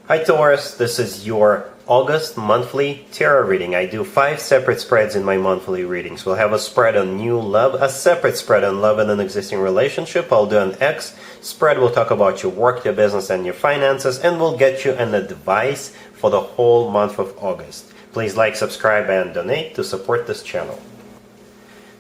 Hi Taurus, this is your August monthly tarot reading. I do 5 separate spreads in my monthly readings. We'll have a spread on new love, a separate spread on love and an existing relationship. I'll do an X spread. We'll talk about your work, your business, and your finances, and we'll get you an advice for the whole month of August. Please like, subscribe, and donate to support this channel.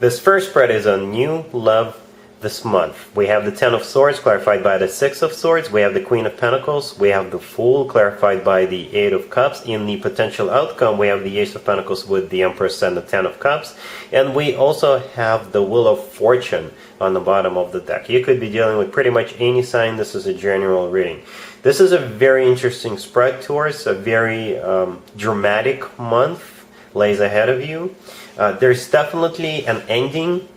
This first spread is on new love this month. We have the Ten of Swords clarified by the Six of Swords. We have the Queen of Pentacles. We have the Fool clarified by the Eight of Cups. In the potential outcome, we have the Ace of Pentacles with the Empress and the Ten of Cups. And we also have the Wheel of Fortune on the bottom of the deck. You could be dealing with pretty much any sign. This is a general reading. This is a very interesting spread, Taurus. A very dramatic month lays ahead of you. There's definitely an ending,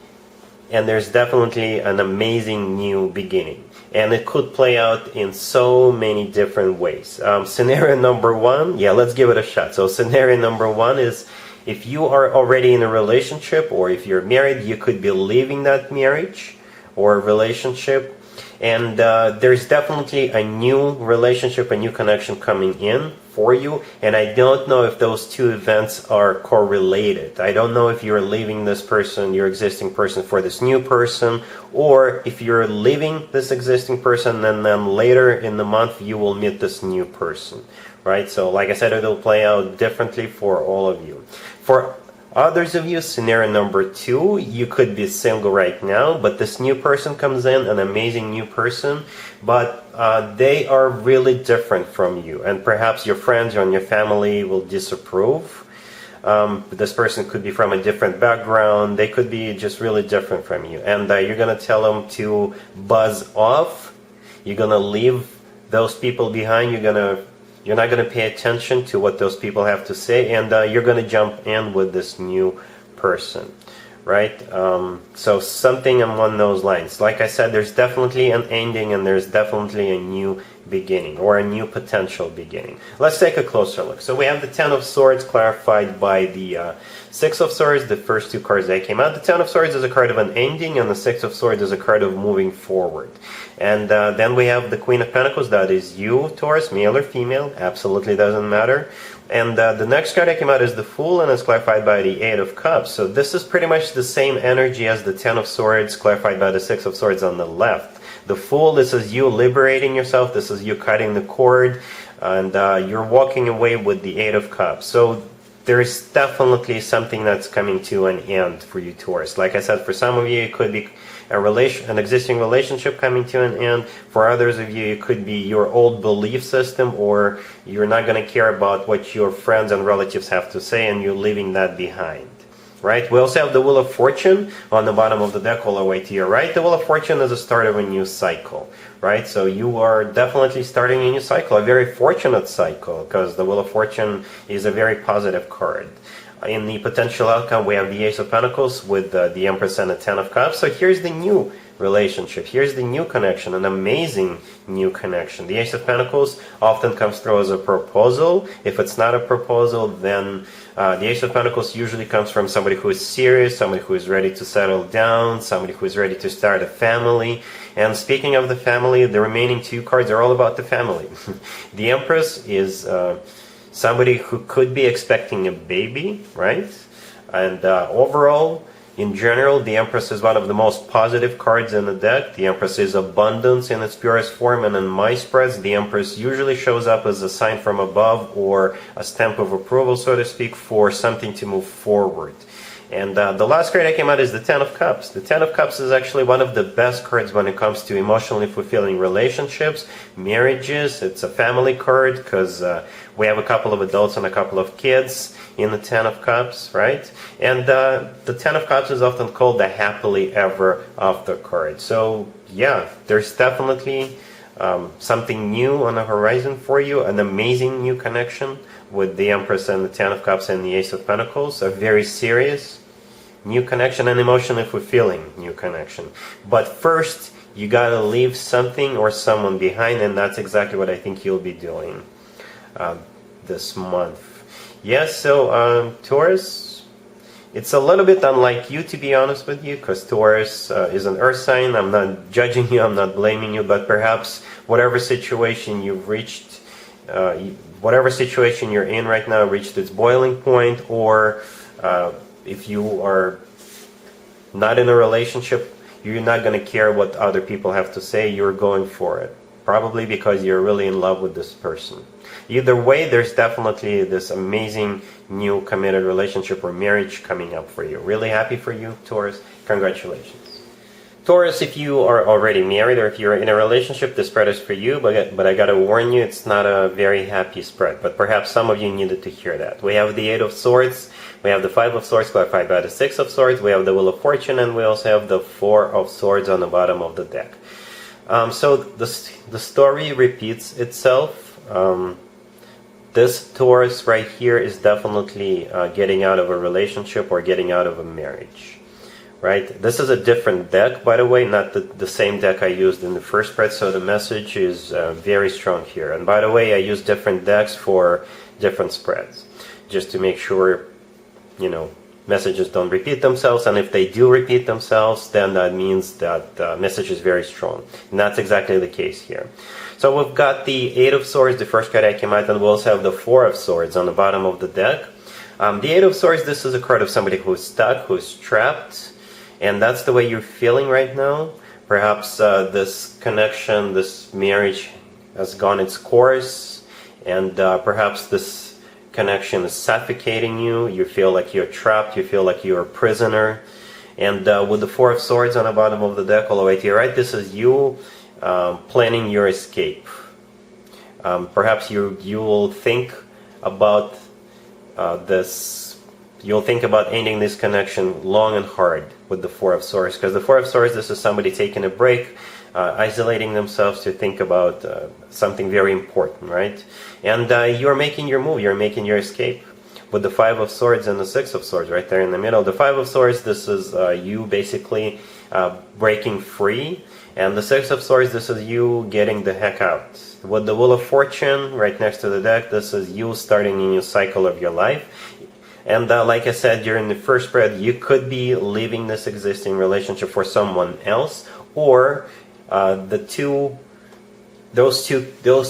and there's definitely an amazing new beginning. And it could play out in so many different ways. Scenario number one, let's give it a shot. So scenario number one is if you are already in a relationship, or if you're married, you could be leaving that marriage or relationship. And there's definitely a new relationship, a new connection coming in for you. And I don't know if those two events are correlated. I don't know if you're leaving this person, your existing person, for this new person, or if you're leaving this existing person and then later in the month you will meet this new person, right? So like I said, it'll play out differently for all of you. For others of you, scenario number two, you could be single right now, but this new person comes in, an amazing new person, but they are really different from you, and perhaps your friends or your family will disapprove. This person could be from a different background. They could be just really different from you, and you're going to tell them to buzz off. You're going to leave those people behind. You're not going to pay attention to what those people have to say, and you're going to jump in with this new person, right? So something along those lines. Like I said, there's definitely an ending, and there's definitely a new beginning, or a new potential beginning. Let's take a closer look. So we have the Ten of Swords clarified by the Six of Swords, the first two cards that came out. The Ten of Swords is a card of an ending, and the Six of Swords is a card of moving forward. And then we have the Queen of Pentacles. That is you, Taurus, male or female, absolutely doesn't matter. And the next card that came out is the Fool, and it's clarified by the Eight of Cups. So this is pretty much the same energy as the Ten of Swords clarified by the Six of Swords on the left. The Fool, this is you liberating yourself. This is you cutting the cord, and you're walking away with the Eight of Cups. So there's definitely something that's coming to an end for you, Taurus. Like I said, for some of you, it could be an existing relationship coming to an end. For others of you, it could be your old belief system, or you're not going to care about what your friends and relatives have to say, and you're leaving that behind. Right? We also have the Wheel of Fortune on the bottom of the deck all the way to your right. The Wheel of Fortune is the start of a new cycle, right? So you are definitely starting a new cycle, a very fortunate cycle, because the Wheel of Fortune is a very positive card. In the potential outcome, we have the Ace of Pentacles with the Empress and the Ten of Cups. So here's the new relationship. Here's the new connection, an amazing new connection. The Ace of Pentacles often comes through as a proposal. If it's not a proposal, then the Ace of Pentacles usually comes from somebody who is serious, somebody who is ready to settle down, somebody who is ready to start a family. And speaking of the family, the remaining two cards are all about the family. The Empress is somebody who could be expecting a baby, right? And overall, in general, the Empress is one of the most positive cards in the deck. The Empress is abundance in its purest form, and in my spreads, the Empress usually shows up as a sign from above, or a stamp of approval, so to speak, for something to move forward. And the last card that came out is the Ten of Cups. The Ten of Cups is actually one of the best cards when it comes to emotionally fulfilling relationships, marriages. It's a family card, because we have a couple of adults and a couple of kids in the Ten of Cups, right? And the Ten of Cups is often called the happily ever after card. So yeah, there's definitely something new on the horizon for you, an amazing new connection with the Empress and the Ten of Cups and the Ace of Pentacles, a very serious new connection, and emotionally fulfilling new connection. But first, you gotta leave something or someone behind, and that's exactly what I think you'll be doing this month. Yes, so Taurus, it's a little bit unlike you, to be honest with you, because Taurus is an earth sign. I'm not judging you, I'm not blaming you, but perhaps whatever situation you've reached whatever situation you're in right now reached its boiling point, or if you are not in a relationship, you're not going to care what other people have to say. You're going for it, probably because you're really in love with this person. Either way, there's definitely this amazing new committed relationship or marriage coming up for you. Really happy for you, Taurus. Congratulations. Taurus, if you are already married or if you're in a relationship, this spread is for you, but I gotta warn you, it's not a very happy spread, but perhaps some of you needed to hear that. We have the Eight of Swords, we have the Five of Swords clarified by the Six of Swords, we have the Wheel of Fortune, and we also have the Four of Swords on the bottom of the deck. So the story repeats itself. This Taurus right here is definitely getting out of a relationship or getting out of a marriage. Right? This is a different deck, by the way, not the same deck I used in the first spread, so the message is very strong here. And by the way, I use different decks for different spreads, just to make sure, you know, messages don't repeat themselves, and if they do repeat themselves, then that means that the message is very strong. And that's exactly the case here. So we've got the Eight of Swords, the first card I came out, and we also have the Four of Swords on the bottom of the deck. The Eight of Swords, this is a card of somebody who's stuck, who's trapped, and that's the way you're feeling right now. Perhaps this connection, this marriage has gone its course, and perhaps this connection is suffocating you. You feel like you're trapped, you feel like you're a prisoner. And with the Four of Swords on the bottom of the deck all the way to your right, this is you planning your escape. Perhaps you will think about this. You'll think about ending this connection long and hard with the Four of Swords, because the Four of Swords, this is somebody taking a break, isolating themselves to think about something very important, right? And you're making your move, you're making your escape. With the Five of Swords and the Six of Swords right there in the middle. The Five of Swords, this is you basically breaking free. And the Six of Swords, this is you getting the heck out. With the Wheel of Fortune right next to the deck, this is you starting a new cycle of your life. And like I said during the first spread, you could be leaving this existing relationship for someone else, or those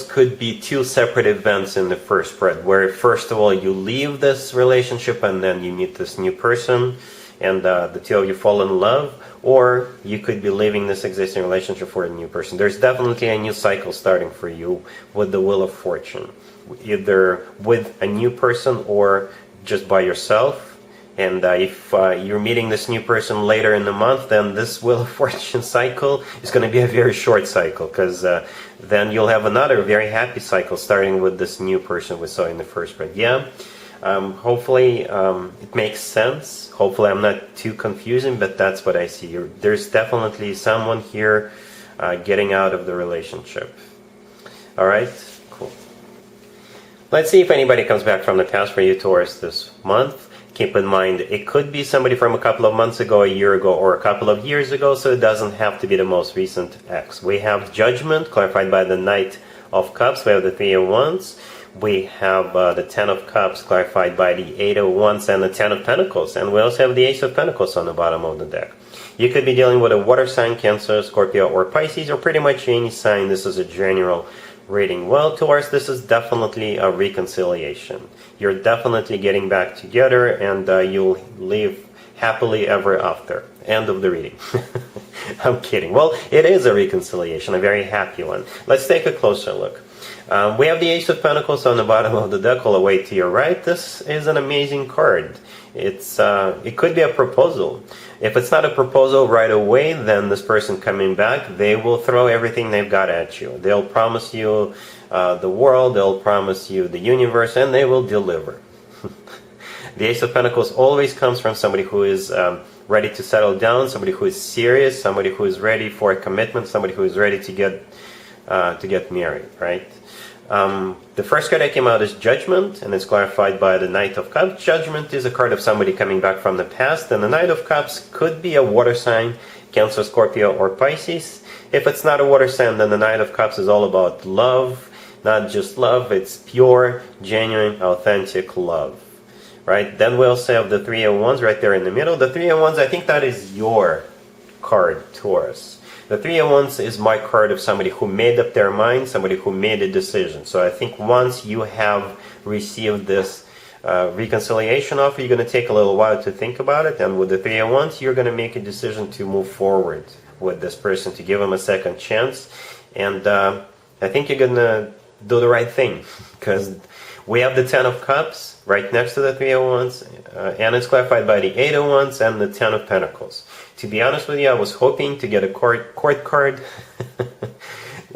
could be two separate events in the first spread, where first of all you leave this relationship and then you meet this new person, and the two of you fall in love, or you could be leaving this existing relationship for a new person. There's definitely a new cycle starting for you with the Wheel of Fortune, either with a new person or just by yourself. And if you're meeting this new person later in the month, then this Wheel of Fortune cycle is going to be a very short cycle, because then you'll have another very happy cycle starting with this new person we saw in the first spread. Yeah, hopefully it makes sense. Hopefully I'm not too confusing, but that's what I see. There's definitely someone here getting out of the relationship. All right, cool. Let's see if anybody comes back from the past for you, Taurus, this month. Keep in mind, it could be somebody from a couple of months ago, a year ago, or a couple of years ago, so it doesn't have to be the most recent ex. We have Judgment, clarified by the Knight of Cups. We have the Three of Wands. We have the Ten of Cups, clarified by the Eight of Wands and the Ten of Pentacles. And we also have the Ace of Pentacles on the bottom of the deck. You could be dealing with a water sign, Cancer, Scorpio, or Pisces, or pretty much any sign. This is a general reading. Well, Taurus, this is definitely a reconciliation. You're definitely getting back together, and you'll live happily ever after. End of the reading. I'm kidding. Well, it is a reconciliation, a very happy one. Let's take a closer look. We have the Ace of Pentacles on the bottom of the deck all the way to your right. This is an amazing card. It could be a proposal. If it's not a proposal right away, then this person coming back, they will throw everything they've got at you. They'll promise you the world, they'll promise you the universe, and they will deliver. The Ace of Pentacles always comes from somebody who is ready to settle down, somebody who is serious, somebody who is ready for a commitment, somebody who is ready to get married, right? The first card that came out is Judgment, and it's clarified by the Knight of Cups. Judgment is a card of somebody coming back from the past, and the Knight of Cups could be a water sign, Cancer, Scorpio, or Pisces. If it's not a water sign, then the Knight of Cups is all about love. Not just love, it's pure, genuine, authentic love. Right? Then we also have the Three of Wands right there in the middle. The Three of Wands, I think that is your card, Taurus. The Three of Wands is my card of somebody who made up their mind, somebody who made a decision. So I think once you have received this reconciliation offer, you're going to take a little while to think about it, and with the Three of Wands, you're going to make a decision to move forward with this person, to give them a second chance, and I think you're going to do the right thing, because we have the Ten of Cups right next to the Three of Wands, and it's clarified by the Eight of Wands and the Ten of Pentacles. To be honest with you, I was hoping to get a court card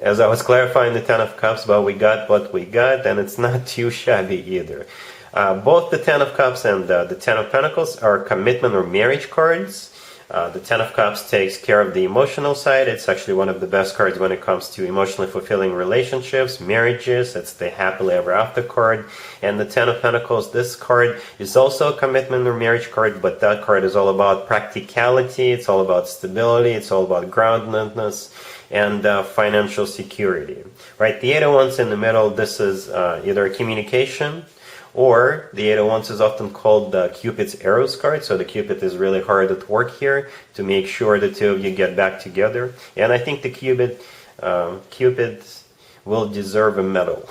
as I was clarifying the Ten of Cups, but we got what we got, and it's not too shabby either. Both the Ten of Cups and the Ten of Pentacles are commitment or marriage cards. The Ten of Cups takes care of the emotional side. It's actually one of the best cards when it comes to emotionally fulfilling relationships, marriages. It's the happily ever after card. And the Ten of Pentacles, this card is also a commitment or marriage card, but that card is all about practicality. It's all about stability. It's all about groundedness and financial security. Right? The Eight of Wands in the middle, this is either a communication, or the Eight of Wands is often called Cupid's arrows card. So the Cupid is really hard at work here to make sure the two of you get back together. And I think the Cupid will deserve a medal.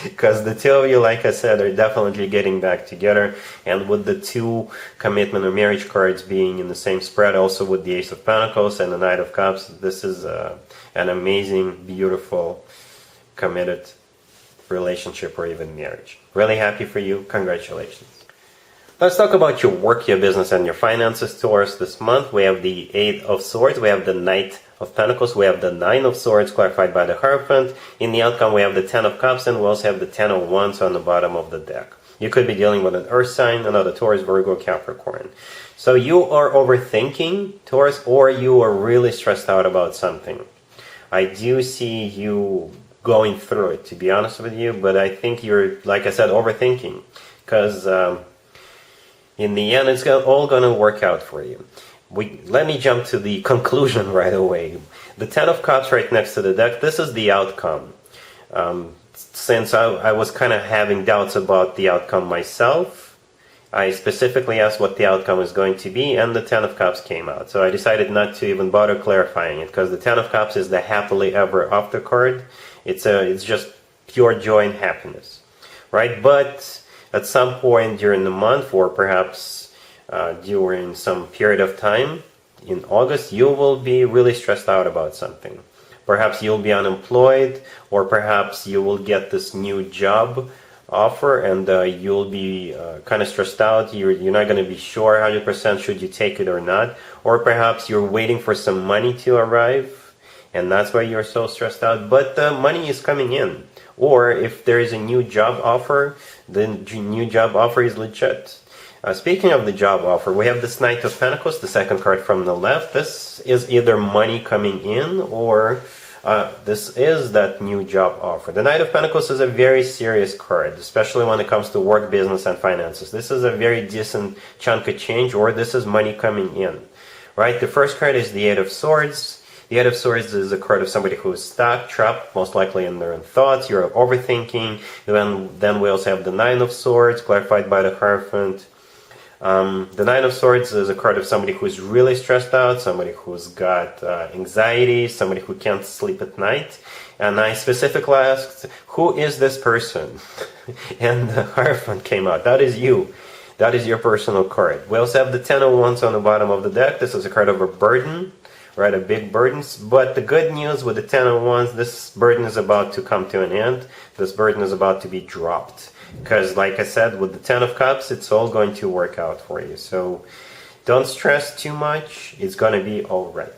Because the two of you, like I said, are definitely getting back together. And with the two commitment or marriage cards being in the same spread, also with the Ace of Pentacles and the Knight of Cups, this is an amazing, beautiful, committed relationship or even marriage. Really happy for you. Congratulations. Let's talk about your work, your business, and your finances, Taurus. This month we have the Eight of Swords, we have the Knight of Pentacles, we have the Nine of Swords clarified by the Hierophant. In the outcome we have the Ten of Cups, and we also have the Ten of Wands on the bottom of the deck. You could be dealing with an Earth sign, another Taurus, Virgo, Capricorn. So you are overthinking, Taurus, or you are really stressed out about something. I do see you going through it, to be honest with you, but I think you're, like I said, overthinking, because in the end it's all going to work out for you. Let me jump to the conclusion right away. The Ten of Cups right next to the deck, this is the outcome. Since I was kind of having doubts about the outcome myself, I specifically asked what the outcome is going to be, and the Ten of Cups came out. So I decided not to even bother clarifying it, because the Ten of Cups is the happily ever after card. It's just pure joy and happiness, right? But at some point during the month, or perhaps during some period of time in August, you will be really stressed out about something. Perhaps you'll be unemployed, or perhaps you will get this new job offer, and you'll be kind of stressed out. You're not going to be sure 100% should you take it or not. Or perhaps you're waiting for some money to arrive, and that's why you're so stressed out. But the money is coming in. Or if there is a new job offer, the new job offer is legit. Speaking of the job offer, we have this Knight of Pentacles, the second card from the left. This is either money coming in, or this is that new job offer. The Knight of Pentacles is a very serious card, especially when it comes to work, business, and finances. This is a very decent chunk of change, or this is money coming in, right? The first card is the Eight of Swords. The Eight of Swords is a card of somebody who is stuck, trapped, most likely in their own thoughts. You're overthinking. Then we also have the Nine of Swords, clarified by the Hierophant. The Nine of Swords is a card of somebody who's really stressed out, somebody who's got anxiety, somebody who can't sleep at night. And I specifically asked, who is this person? And the Hierophant came out. That is you. That is your personal card. We also have the Ten of Wands on the bottom of the deck. This is a card of a burden. Right, a big burden. But the good news with the Ten of Wands, this burden is about to come to an end. This burden is about to be dropped. Because, like I said, with the Ten of Cups, it's all going to work out for you. So don't stress too much. It's going to be all right.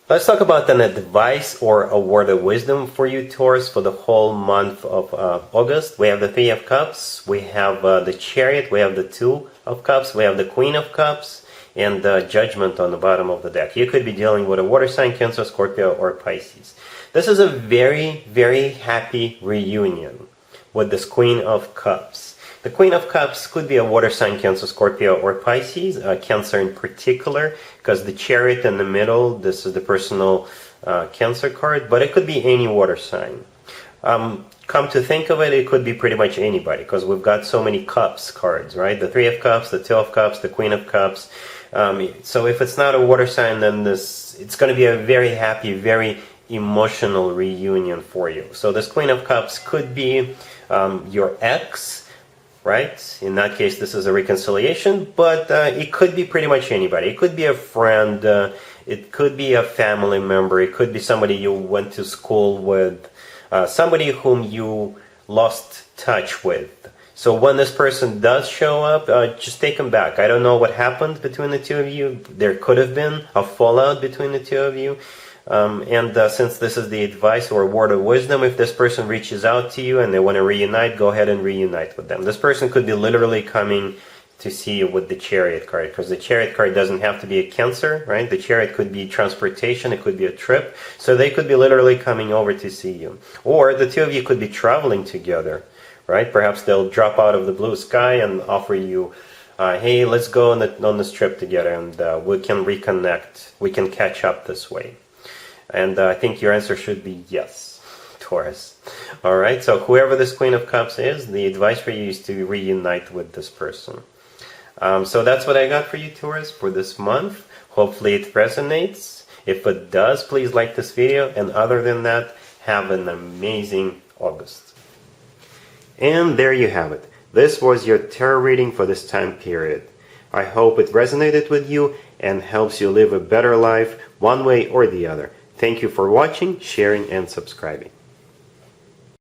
Let's talk about an advice or a word of wisdom for you, Taurus, for the whole month of August. We have the Three of Cups. We have the Chariot. We have the Two of Cups. We have the Queen of Cups. And Judgment on the bottom of the deck. You could be dealing with a water sign, Cancer, Scorpio, or Pisces. This is a very, very happy reunion with this Queen of Cups. The Queen of Cups could be a water sign, Cancer, Scorpio, or Pisces, Cancer in particular, because the Chariot in the middle, this is the personal Cancer card, but it could be any water sign. Come to think of it, it could be pretty much anybody, because we've got so many Cups cards, right? The Three of Cups, the Two of Cups, the Queen of Cups. So if it's not a water sign, then it's going to be a very happy, very emotional reunion for you. So this Queen of Cups could be your ex, right? In that case, this is a reconciliation, but it could be pretty much anybody. It could be a friend, it could be a family member, it could be somebody you went to school with, somebody whom you lost touch with. So when this person does show up, just take them back. I don't know what happened between the two of you. There could have been a fallout between the two of you. Since this is the advice or word of wisdom, if this person reaches out to you and they want to reunite, go ahead and reunite with them. This person could be literally coming to see you with the Chariot card, because the Chariot card doesn't have to be a Cancer, right? The Chariot could be transportation, it could be a trip. So they could be literally coming over to see you. Or the two of you could be traveling together, right? Perhaps they'll drop out of the blue sky and offer you, hey, let's go on this trip together, and we can reconnect, we can catch up this way. And I think your answer should be yes, Taurus. All right, so whoever this Queen of Cups is, the advice for you is to reunite with this person. So that's what I got for you, Taurus, for this month. Hopefully it resonates. If it does, please like this video. And other than that, have an amazing August. And there you have it. This was your tarot reading for this time period. I hope it resonated with you and helps you live a better life one way or the other. Thank you for watching, sharing, and subscribing.